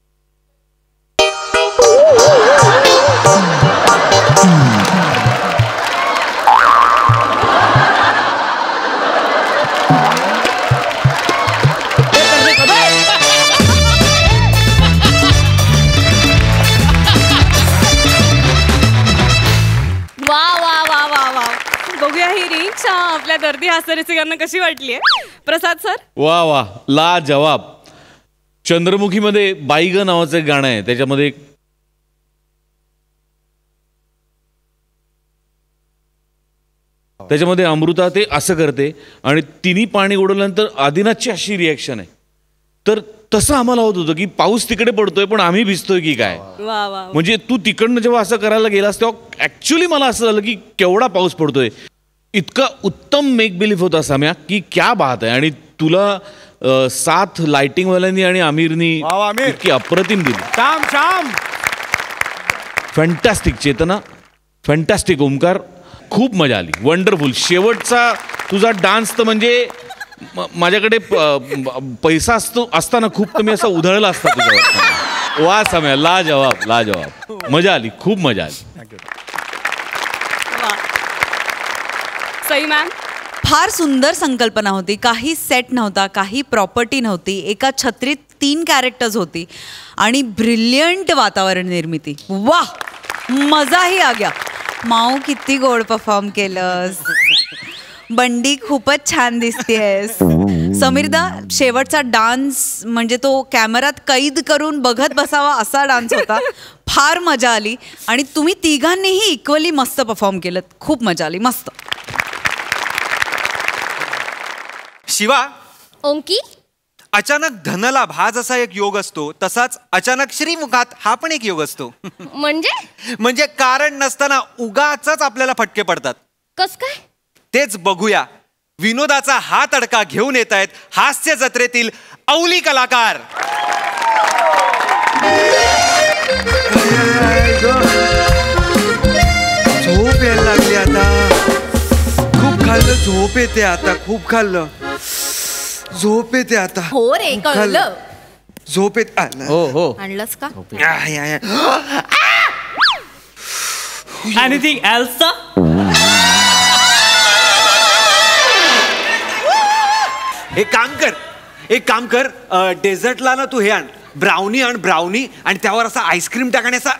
बघूया ही रीच आपल्या दर्दी हास्यरसिकांना कशी वाटलीये. प्रसाद सर. वा वा, ला जवाब. चंद्रमुखीमध्ये बाई ग नावाचं एक गाणं आहे, त्याच्यामध्ये अमृता ते असं करते आणि तिन्ही पाणी उडवल्यानंतर आदिनाथची अशी रिॲक्शन आहे. तर तसं आम्हाला होत होतं की पाऊस तिकडे पडतोय पण आम्ही भिजतोय की काय. म्हणजे तू तिकडनं जेव्हा असं करायला गेलास तेव्हा ऍक्च्युली मला असं झालं की केवढा पाऊस पडतोय. इतका उत्तम मेक बिलीफ होता सम्या की क्या बात आहे. आणि तुला साथ लाइटिंगवाल्यांनी आणि आमिरनी इतकी अप्रतिम दिली. शाम शाम. फॅन्टॅस्टिक चेतना, फॅन्टॅस्टिक ओमकार, खूप मजा आली. वंडरफुल. शेवटचा तुझा डान्स तर म्हणजे माझ्याकडे पैसा असताना खूप कमी असा उधळला असता तुझ्यावर. वा सम्या, ला जवाब, ला जवाब. मजा आली, खूप मजा आली. सई मॅम. फार सुंदर संकल्पना होती. काही सेट नव्हता, काही प्रॉपर्टी नव्हती, एका छत्रीत 3 कॅरेक्टर्स होती आणि ब्रिलियंट वातावरण निर्मिती. वा, मजाही आ गया. माऊ किती गोड परफॉर्म केलंस. बंडी खूपच छान दिसतेस. समीरदा, शेवटचा डान्स म्हणजे तो कॅमेरात कैद करून बघत बसावा असा डान्स होता. फार मजा आली आणि तुम्ही तिघांनीही इक्वली मस्त परफॉर्म केलं. खूप मजा आली. मस्त. शिवा. ओंकी. अचानक धनलाभ हा जसा एक योग असतो तसाच अचानक श्रीमुखात हा पण एक योग असतो. म्हणजे कारण नसताना उगाचच आपल्याला फटके पडतात. कस काय? तेच बघूया. विनोदाचा हा तडका घेऊन येत आहेत हास्य जत्रेतील अवली कलाकार. झोप यायला लागली आता. खूप खाल्लं, झोप येते आता. खूप खाल्लं, झोप येते आता. हो रे, कळलं. झोप येत. हो हो, आणलंस का? Anything else? एक काम कर, डेझर्टला ना तू हे आण, ब्राउनी आण, ब्राउनी. आणि त्यावर असा आईस्क्रीम टाकण्याचा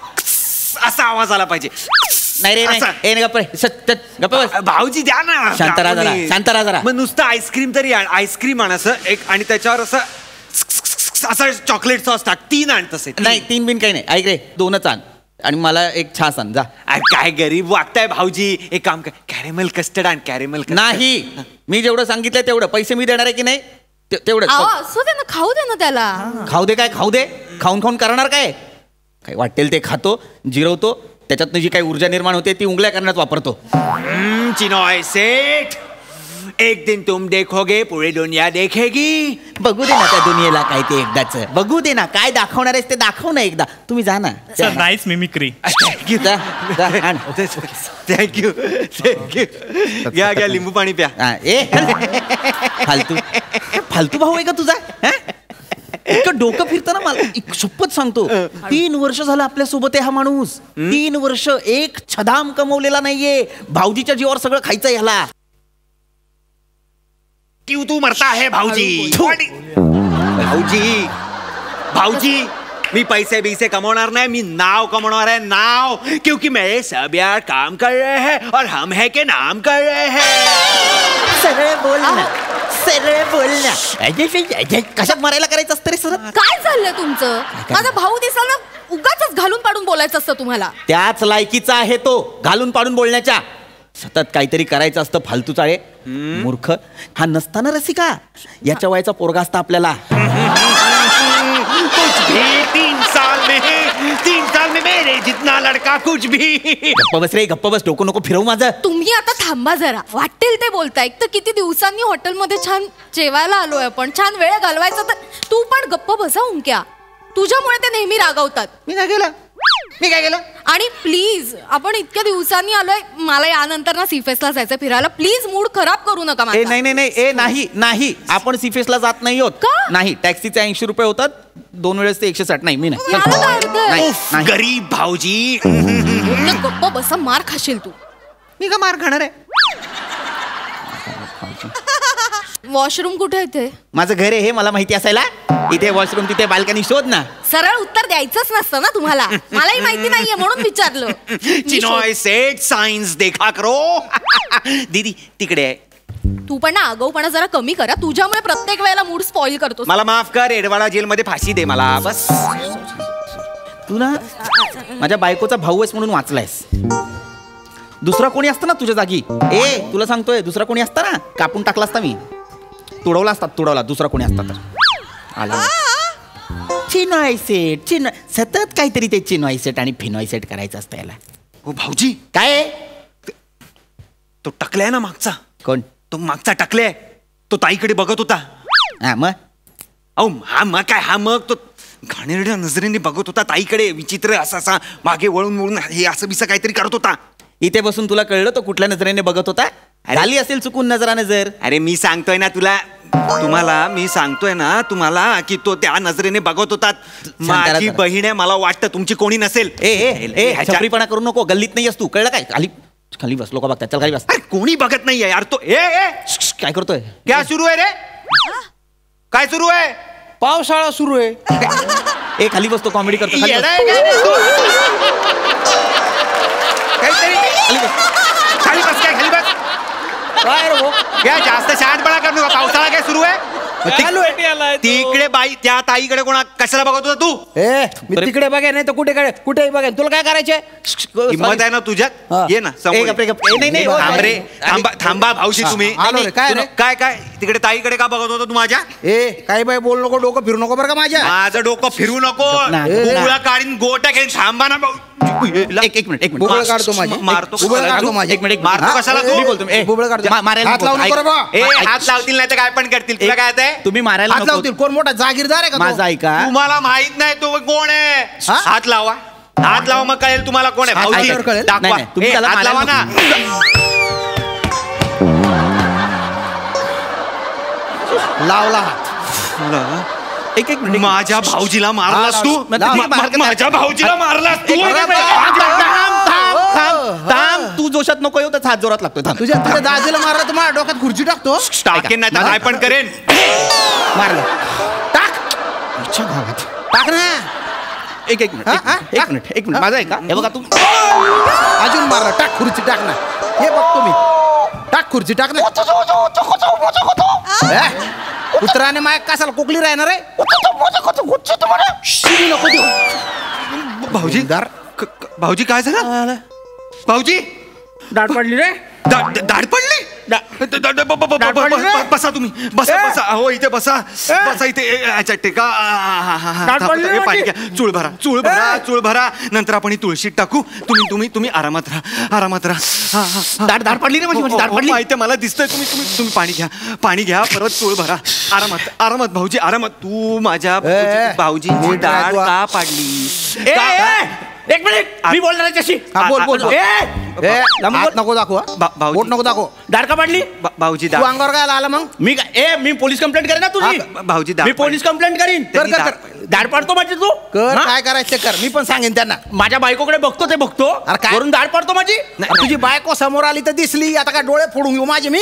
असा आवाज आला पाहिजे. नाही रे, नाही. गप्प बस. भाऊजी द्या ना. शांत राहा जरा, शांत राहा जरा. मग नुसतं आईस्क्रीम तरी आण. आईस्क्रीम आण असं एक, आणि त्याच्यावर असं असं चॉकलेट सॉस टाक. 3 आण तसे. नाही, 3 बिन काही नाही. ऐक रे, 2च आण आणि मला एक छास आण जा. काय गरीब वागताय भाऊजी. एक काम कर, कॅरेमल कस्टर्ड आण. कॅरेमल नाही, मी जेवढं सांगितलंय तेवढं. पैसे मी देणार आहे की नाही तेवढं. असू दे ना, खाऊ दे ना त्याला. खाऊ दे काय, खाऊ दे. खाऊन खाऊन करणार काय? काय वाटेल ते खातो, जिरवतो. त्याच्यातनं जी काही ऊर्जा निर्माण होते ती उंगल्या करण्यात वापरतो. चिनॉय सेठ, एक दिन तुम देखोगे पुढे दुनिया देखेगी. बघू दे ना त्या दुनियेला काय ते एकदाच. बघू दे ना काय दाखवणार आहेस ते दाखव ना एकदा. तुम्ही जा ना. Nice mimicry. थँक्यू. घ्या घ्या, लिंबू पाणी प्या. फालतू फालतू भाऊ आहे का तुझा? इतकं डोकं फिरतं ना मला. शपथ सांगतो, 3 वर्ष झालं आपल्या सोबत आहे हा माणूस. 3 वर्ष एक छदाम कमवलेला नाहीये. भाऊजीच्या जीवावर सगळं खायचं ह्याला. क्यों तू मरता है भाऊजी? भाऊजी, भाऊजी मी पैसे बीसे कमावणार नाही, मी नाव कमावणार आहे, नाव. क्योंकि मैं सब यार काम कर रहे हैं और हम है के नाम कर रहे हैं. सरळ बोल ना, सरळ बोल ना. कशात मारायला करायचं असतं रे सर? काय झालंय तुमचं? माझा भाऊ दिसला ना, उगाच घालून पाडून बोलायचं असतं तुम्हाला. त्याच लायकीचा आहे तो, घालून पाडून बोलण्याच्या. सतत काहीतरी करायचं असतं फालतू चाळे. मूर्ख हा नसताना रसिका, याच्या वयाचा पोरगा असता आपल्याला. 3 साल में मेरे जितना लड़का कुछ भी. गप्प बस रे, गप्प बस, डोकं नको फिरवू माझं. तुम्ही आता थांबा जरा. वाटेल ते बोलताय. एक तर किती दिवसांनी हॉटेलमध्ये छान जेवायला आलोय आपण, छान वेळ घालवायचा, तर तू पण गप्प बसा उमक्या. तुझ्यामुळे ते नेहमी रागवतात. मी काय केलं? आणि प्लीज, आपण इतक्या दिवसांनी आलोय, मला यानंतर ना सीफेसला जायचं फिरायला. प्लीज मूड खराब करू नका माझा. नाही आपण सीफेसला जात नाही होत. नाही, टॅक्सीचे 80 रुपये होतात, 2 वेळेस ते 160. नाही, मी नाही. गरीब भाऊजी. गप्प बसा, मार खाशील तू. मी का मार खाणार आहे? वॉशरूम कुठे येते? माझं घर आहे हे मला माहिती असायला. इथे वॉशरूम, तिथे बाल्कनी, शोध ना. सरळ उत्तर द्यायचंच नसतं ना तुम्हाला. मलाही माहिती नाहीये म्हणून विचारलं. चिनॉय सेट सायन्स देखा करो. दीदी तिकडे आहे. तू पण ना आगाऊपणा जरा कमी करा. तुझ्यामुळे प्रत्येक वेळेला मूड स्पॉइल करतो. मला माफ कर, एडवाडा जेलमध्ये फाशी दे मला बस. तू ना माझ्या बायकोचा भाऊ आहेस म्हणून वाचलायस. दुसरा कोणी असतं ना तुझ्या जागी, तुला सांगतोय, दुसरा कोणी असता ना, कापून टाकला असता मी. तुडवला दुसरा कोणी असता तर. आला चिनॉय सेट, सतत काहीतरी ते चिनॉय सेट आणि फिनॉय सेट करायचं असतं याला. हो भाऊजी, काय तो टकलाय ना मागचा. कोण? तो मागचा टकलाय. तो ताईकडे बघत होता. मग मग काय, मग तो घाणेरड्या नजरेने बघत होता ताईकडे. विचित्र असा मागे वळून हे असं बिसं काहीतरी करत होता. इथे बसून तुला कळलं तो कुठल्या नजरेने बघत होता? झाली असेल चुकून नजर. अरे मी सांगतोय ना तुम्हाला की तो त्या नजरेने बघत होता. माझी बहीण आहे, मला वाटतं तुमची कोणी नसेल. छपरीपणा करू नको, गल्लीत नाही असतो, कळलं काय? खाली बस, लोक बघतात. चल खाली बस. कोणी बघत नाहीये यार. तो काय करतोय? क्या सुरू आहे रे? काय सुरू आहे? पावसाळा सुरू आहे. खाली बसतो, कॉमेडी करतो. खाली बस काय जास्त शहाणपणा करू नका. पावसाळा काय सुरू आहे? तिकडे बाई त्या ताईकडे कोणा कशाला बघत होता तू? मी तिकडे बघाय नाही तर कुठे बघाय? तुला काय करायचंय? हिंमत आहे ना तुझ्यात? ये ना थांबा भाऊशी तुम्ही. काय तिकडे ताईकडे का बघत होता तू माझ्या? काय बाई बोल नको, डोकं फिरू नको बरं का माझ्या. माझं डोकं फिरू नको. गोळा काढीन गोट्या घेऊन. थांबा ना भाऊ. एक मिनिट काढतो माझी. एक मिनिट मारतो कशाला तू? बुबळ काढतो. हात लावतील नाही तर काय पण करतील. तुला काय आहे? तुम्ही मारायला हात लावतील. कोण मोठा जागीरदार आहे का माझा? ऐका, तुम्हाला माहित नाही तो कोण आहे. हात लावा मग कळेल तुम्हाला कोण आहे. भाऊजी दाखवा. तुम्ही हात लावा ना. लावला. एक मिनिट. माझ्या भाऊजीला मारलास तू? माझ्या भाऊजीला मारलास तू? तू जोशात नको येऊ, तर हात जोरात लागतो. तुझ्या दाजीला मारला तर मला डोक्यात खुर्ची टाकतो. टाकेन नाही तर काय पण करेन. मारलं. टाक ना. एक मिनिट माझा आहे का? हे बघा, तू अजून मारला. टाक खुर्ची, टाक ना. हे बघतो मी. टाक खुर्ची, टाक ना. कुत्राने माय कशाला कोकली राहणार आहे? नको देऊ. भाऊजी काय झालं? भाऊजी दाढ पडली रे. दाढ पडली? बसा तुम्ही. बसा. हो इथे बसा इथे. टेका. पाणी घ्या. चूळ भरा. नंतर आपण ही तुळशीत टाकू. तुम्ही आरामात राहा. दाढ पडली रे माझी. दाढ पडली माहिती मला दिसतंय. तुम्ही पाणी घ्या. परत चूळ भरा. आरामात भाऊजी, आरामात. तू माझ्या भाऊजींची दाढ का पाडली? एक मिनिट, मी बोलणार त्याच्याशी. बोल. हात नको दाखव, भाऊजी. बोट नको दाखव. दाढ का पाडली? भाऊजी तू अंगावर काय आला मग? मी पोलीस कंप्लेंट करेन ना तुझी. भाऊजी मी पोलीस कंप्लेंट करीन. कर कर कर. दाढ पाडतो माझी तू. कर हा? काय करायचं ते कर. मी पण सांगेन त्यांना. माझ्या बायकोकडे बघतो ते बघतो. अरे काय? वरून दाढ पाडतो माझी. अरे तुझी बायको समोर आली तर दिसली, आता काय डोळे फोडून घेऊ माझे मी?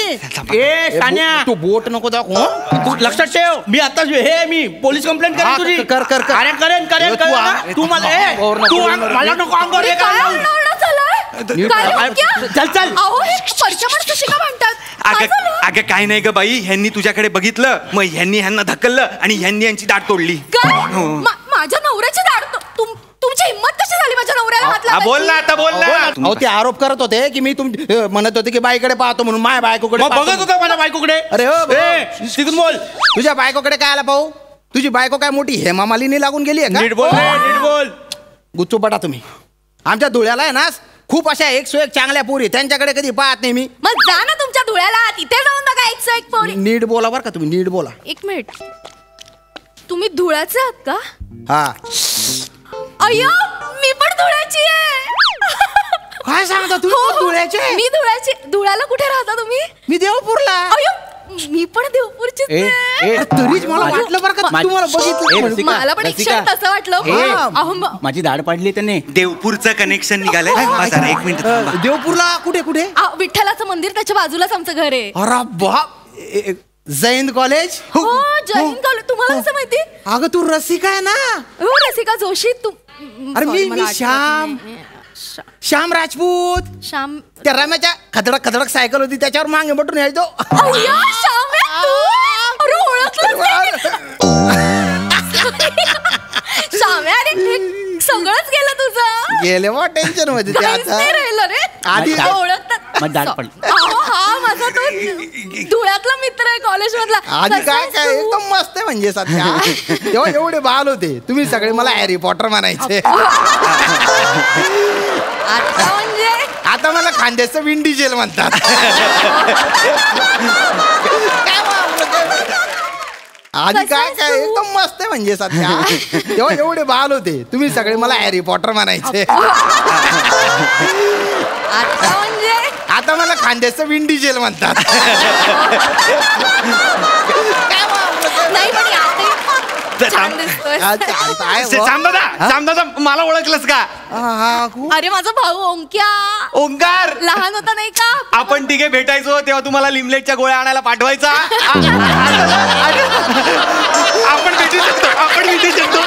ए सान्या, तू बोट नको दाखव हं? तू लक्षात ठेव, मी आताच मी पोलीस कंप्लेंट करेन हा, तुझी. कर, कर, कर. अरे करेन करेन तू करेन आ- ना. तू मला अंगावर नको, तू अंगावर मला नको. नको अंगावर हे काय करायला. ओरडणं झालंय? काय रे मुक्या? चल चल. अहो हे परक्या माणसं कशी का म्हणतात? काय झालं? अगं काय नाही ग बाई, ह्यांनी तुझ्याकडे बघितलं, मग ह्यांनी ह्यांना धक्कललं आणि ह्यांनी यांची दाट तोडली. काय? हो. माझ्या नवऱ्याची दाढ तुमची हिंमत कशी झाली माझ्या नवऱ्याला हात हा, बोल ना लावायची? आता, बोल ना. अहो ते आरोप करत होते की मी म्हणत होते की बाईकडे पाहतो म्हणून माझ्या बायकोकडे मग पाहतो. बघत होता माझ्या बायकोकडे. अरे हो, ए, तिथून बोल. तुझ्या बायकोकडे काय आला पाहू? तुझी बायको काय मोठी हेमा मालिनी लागून गेली आहे नीट का? बोल रे, नीट बोल. गुच्चू पटा तुम्ही. आमच्या धुळ्याला आहे ना खूप अशा 101 चांगल्या पोरी, त्यांच्याकडे कधी पाहत नाही मी. मग जा ना तुमच्या धुळ्याला, तिथे जाऊन बघा 101 पोरी. नीट बोला बरं का तुम्ही, नीट बोला. एक मिनिट, तुम्ही धुळ्याचे आहात का? हा. अय्यो, मी पण धुळ्याची आहे. काय सांगता तुम्ही हो, हो. धुळ्याचे? मी धुळ्याची. धुळ्याला कुठे राहता तुम्ही? मी देवपूरला. अय्यो, मी पण देवपूरचीच आहे. तरीच मला वाटलं बरं का तुम्हाला बघितलं. मला पण एक क्षण तसं वाटलं. अहो, माझी दाढ पाडली त्याने. देवपूरचं कनेक्शन निघालंय. बसा, एक मिनिट थांबा. देवपूरला कुठे कुठे? विठ्ठलाचं मंदिर त्याच्या बाजूलाच आमचं घर आहे. अरे बाप. जैन कॉलेज. हो, जैन कॉलेज. तुम्हाला कसं माहिती? अगं तू रसिका आहे ना? हो, रसिका जोशी. तू अरे Sorry, मी मला आठवत श्याम नाही. श्याम राजपूत. श्याम. त्या रम्याच्या खदडक खदडक सायकल होती, त्याच्यावर मागे बटून यायचो. अय्या, श्याम आहे तू. अरे ओळखलंच नाही. श्याम आहे. अरे सगळंच गेलं तुझं. गेले बा टेन्शन मध्ये ते काहीच आता. नाही राहिलं रे. आधी तुला ओळखतात. मग दाढ पडली. अहो, हा माझा तो धुळ्यातला मित्र आहे कॉलेज मधला. आधी कसा काय आहेस काय तू? एकदम मस्त आहे म्हणजे सध्या. तेव्हा एवढे बाल होते, तुम्ही सगळे मला हॅरी पॉटर म्हणायचे. आता म्हणजे आता मला खांद्याचं विंड डिझेल म्हणतात. आधी काय काय एकदम मस्त आहे म्हणजे सध्या. तेव्हा एवढे बाल होते, तुम्ही सगळे मला हॅरी पॉटर म्हणायचे. आता म्हणजे आता मला खांद्याचं विंड डिझेल म्हणतात. नाही पण यातही छान दिसतोय. सामदादा, मला ओळखलंस का? अरे माझा भाऊ ओंक्या. ओंकार. लहान होता नाही का? आपण तिघे भेटायचो तेव्हा तुम्हाला लिमलेटच्या गोळ्या आणायला पाठवायचा. आपण भेटू शकतो, आपण भेटू शकतो.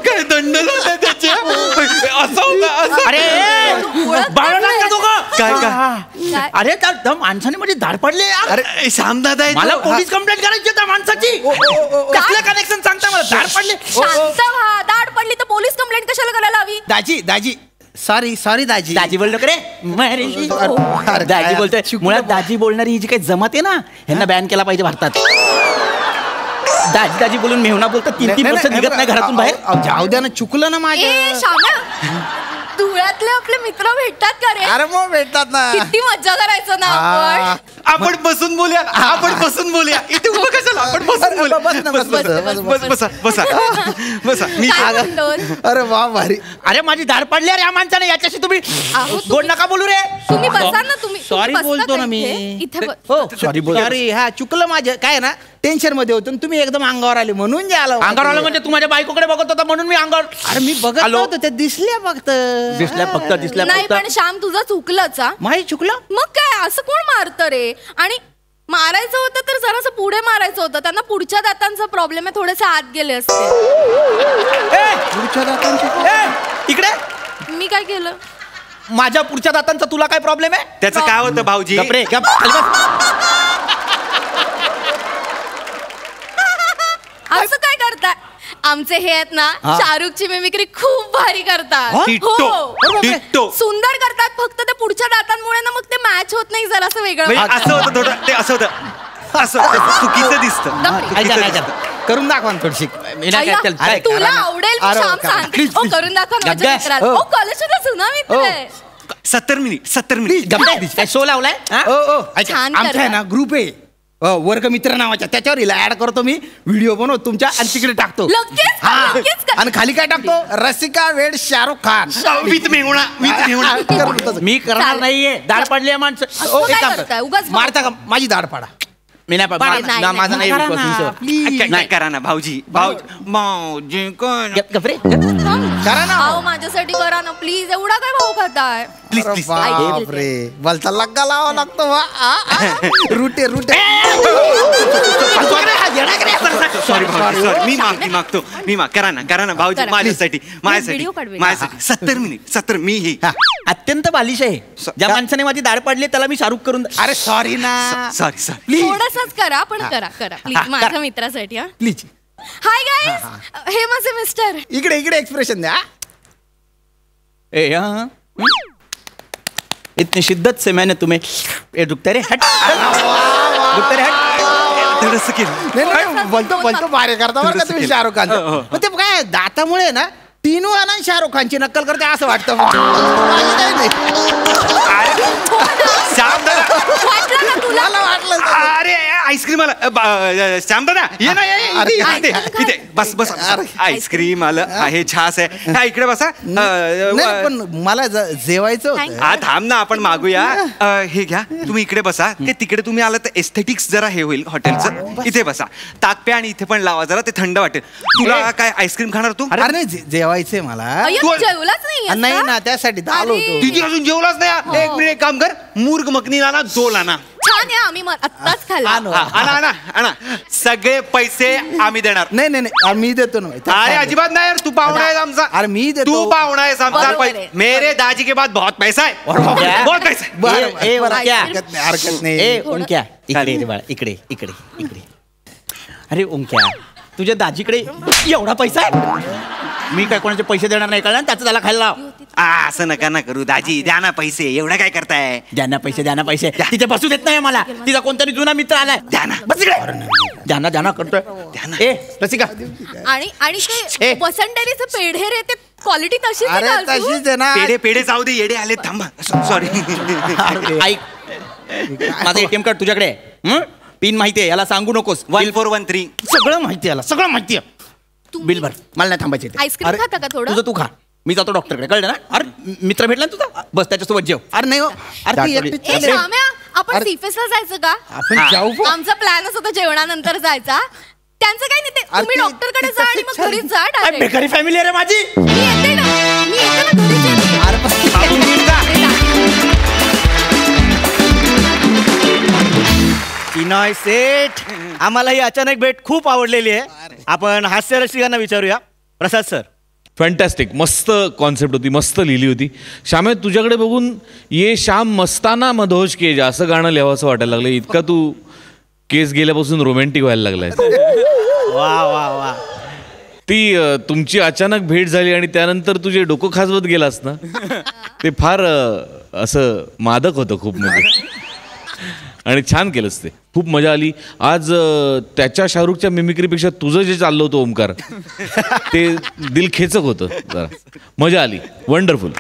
काय दंड झाला त्याच्या. असं होतं. अरे बाळ लागतं दोघं. काय काय? काय? अरे त्या माणसाने माझी दाढ पाडली यार. अरे श्यामदादा आहे मला तो. पोलीस कंप्लेंट करायची आहे त्या माणसाची. कसलं कनेक्शन सांगता मला? दाढ पाडली. शांत व्हा. दाढ पडली तर पोलीस कंप्लेंट कशाला करायला हवी? दाजी सॉरी दाजी. दाजी बोललो का रे? अरे, दाजी काय? बोलतोय. मुळात दाजी बोलणारी ही जी काही जमात आहे ना, ह्यांना बॅन केला पाहिजे भारतात. दाजी दाजी बोलून मेहुणा बोलतात, 3-3 वर्ष निघत नाही घरातून बाहेर. जाऊ द्या ना, चुकलं ना माझ्या. ए श्याम्या, धुळ्यातले आपले मित्र भेटतात का रे? अरे मग भेटतात ना. किती मज्जा करायचं ना आपण. आपण बसून बोलूया. आपण बसून बोलूया. इथे उभं कशाला? आपण बसून बोलूया. बसा. मी काय म्हणतोस? अरे वा भारी. अरे माझी दाढ पडली यार या माणसाने. याच्याशी तुम्ही गोड नका बोलू रे. तुम्ही बसा ना. तुम्ही सॉरी बसता बोलतो का ना मी. इथे हो सॉरी बोल. सॉरी. हा चुकलं माझं. काय ना टेन्शन मध्ये होतो, तुम्ही एकदम अंगावर आले म्हणून जे आलं. अंगावर आलं म्हणजे तू माझ्या बायकोकडे बघत होता म्हणून मी अंगावर. अरे मी बघत आलो. नव्हतो, ते दिसल्या फक्त. दिसल्या नाही पण श्याम तुझं चुकलंच हा. माही चुकलं. मग काय असं कोण मारतं रे? आणि मारायचं होतं तर जरासं पुढे मारायचं होतं. त्यांना पुढच्या दातांचा प्रॉब्लेम आहे, थोडेसे आत गेले असते. पुढच्या दातांची. इकडे मी काय केलं? माझ्या पुढच्या दातांचा तुला काय प्रॉब्लेम आहे? त्याचं काय होतं भाऊजी? गप्रे, गप, खाली बस. असं काय करताय? आमचे हे आहेत ना, शाहरुखची मिमिक्री खूप भारी करतात. डिट्टो. सुंदर करतात. फक्त ते पुढच्या दातांमुळे ना मग ते मॅच होत नाही, जरा असं वेगळं. म्हणजे असं होतं थोडं, ते असं होतं. असं चुकीचं दिसतं. करून दाखवा ना थोडीशी. अय्या, तुला आवडेल मी श्याम सांगते. ओ करून दाखवा ना माझ्या मित्राला. ओ कॉलेजला जुना मित्र आहे. 70 मिनिट. काय शो लावलाय? छान आमचा आहे ना ग्रुप आहे वर्गमित्र नावाच्या, त्याच्यावर हिला ऍड करतो मी, व्हिडिओ बनवतो तुमच्या आणि तिकडे टाकतो. आणि खाली काय टाकतो, रसिका वेड शाहरुख खान मी करणार नाहीये. दाढ पडली आहे माणसं. मारता का माझी दाढ पाडा. मी नाही माझा नाही नाही करा ना भाऊजी. भाऊजी करा ना माझ्यासाठी करा ना प्लीज. एवढा काय भाऊ खाताय प्लीज. बापरे बलचा लग्गा लावा लागतो. रुटे सॉरी मी मागतो करा ना भाऊजी माझ्यासाठी 70 मिनिट मी ही अत्यंत बालिश आहे. ज्या माणसाने माझी दाढ पाडली त्याला मी शाहरुख करून. अरे सॉरी ना. सॉरी प्लीज थोडंसंच करा पण करा प्लीज माझ्या मित्रासाठी. प्लीज. हाय गाईस, हे माझे मिस्टर. इकडे एक्सप्रेशन द्या. इतनी शिद्दत से मैंने तुम्हें रुकते रे हट बोलतो बारे करता बरं का तुम्ही शाहरुख खान. मग ते काय दातामुळे ना तीन वेळा शाहरुख खानची नक्कल करते असं वाटतं. अरे आईस्क्रीम आला. श्याम दादा ये ना इथे बस आईस्क्रीम आलं आहे, छास आहे. हा इकडे बसा. पण मला जेवायचं. हा थांब ना आपण मागूया. हे घ्या तुम्ही इकडे बसा. ते तिकडे तुम्ही आला तर एस्थेटिक्स जरा हे होईल हॉटेलचं. इथे बसा, ताक प्या आणि इथे पण लावा जरा, ते थंड वाटेल. तुला काय आईस्क्रीम खाणार तू? अरे नाही जेवायचंय मला. जेवलाच नाही ना त्यासाठी आलो होतो. तिथे अजून जेवलाच नाही. एक मिनिट काम कर, मूर्ग मखनी ना जोल आणा. छान आहे, आम्ही आत्ताच खाल्ला. आणा सगळे पैसे आम्ही देणार. नाही मी देतो ना. अरे अजिबात नाही यार, तू पाहुणा आहेस आमचा. अरे मी देतो. तू पाहुणा आहेस आमचा. मेरे दाजी के बाद बहुत पैसा है, बहुत पैसा है. हरकत नाही. ओंक्या इकडे. अरे ओंक्या तुझ्या दाजीकडे एवढा पैसा आहे. मी काय कोणाचे पैसे देणार नाही कळलं, त्याचं त्याला खायला लाव. असं नका ना करू दाजी. द्या ना पैसे. एवढा काय करताय? द्या ना पैसे. तिथे बसू देत नाही मला. तिचा कोणतरी जुना मित्र आलाय. द्या ना बस इकडे. द्या करतोय. रसिका आणि ते वसंत पेढे रे, ते क्वालिटी तशीच आहे ना. पेढे जाऊ दे, येडे आले. थांबा सॉरी. ऐक माझं एटीएम कार्ड तुझ्याकडे पिन माहितीये, याला सांगू नकोस. 1413 सगळं माहिती आहे, सगळं माहिती आहे. बिल भर, मला नाही थांबायचे. आईस्क्रीम खाता का थोडं? तुझं तू खा, मी जातो डॉक्टरकडे. कळलं ना? अरे मित्र भेटला ना तुझा, बस त्याच्यासोबत जेव. अरे नाही आपण सीफेसला जायचं का? आपण जाऊ. आमचा प्लॅनच होता जेवणानंतर जायचा. त्यांचं काही नाही, तुम्ही डॉक्टरकडे जा आणि मग घरीच जा. बेकारी फॅमिली आहे माझी. मी येते ना इनॉय सेठ, आम्हाला ही अचानक भेट खूप आवडलेली आहे. आपण हास्यरसिकांना विचारूया. प्रसाद सर. फॅन्टॅस्टिक, मस्त कॉन्सेप्ट होती, मस्त लिहिली होती. श्यामे तुझ्याकडे बघून ये शाम मस्ताना मधोज के जा असं गाणं लिहावं असं वाटायला लागलं. इतका तू केस गेल्यापासून रोमॅन्टिक व्हायला लागलाय. वा वा वा. ती तुमची अचानक भेट झाली आणि त्यानंतर तुझे डोकं खाजवत गेलास ना, ते फार असं मादक होतं खूप. म्हणजे आणि छान केलंस ते, खूप मजा आली. आज त्याच्या शाहरुखच्या मिमिक्रीपेक्षा तुझं जे चाललं होतं ओमकार ते दिलखेचक होतं. जरा मजा आली. वंडरफुल.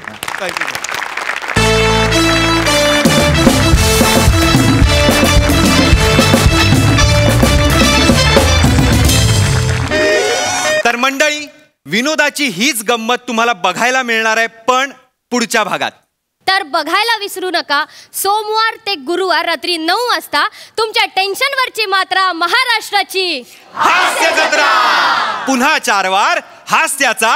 तर मंडळी, विनोदाची हीच गंमत तुम्हाला बघायला मिळणार आहे, पण पुढच्या भागात. तर बघायला विसरू नका, सोमवार ते गुरुवार रात्री 9 वाजता तुमच्या टेन्शनवरची मात्रा महाराष्ट्राची हास्य जत्रा. पुन्हा 4 वार हास्याचा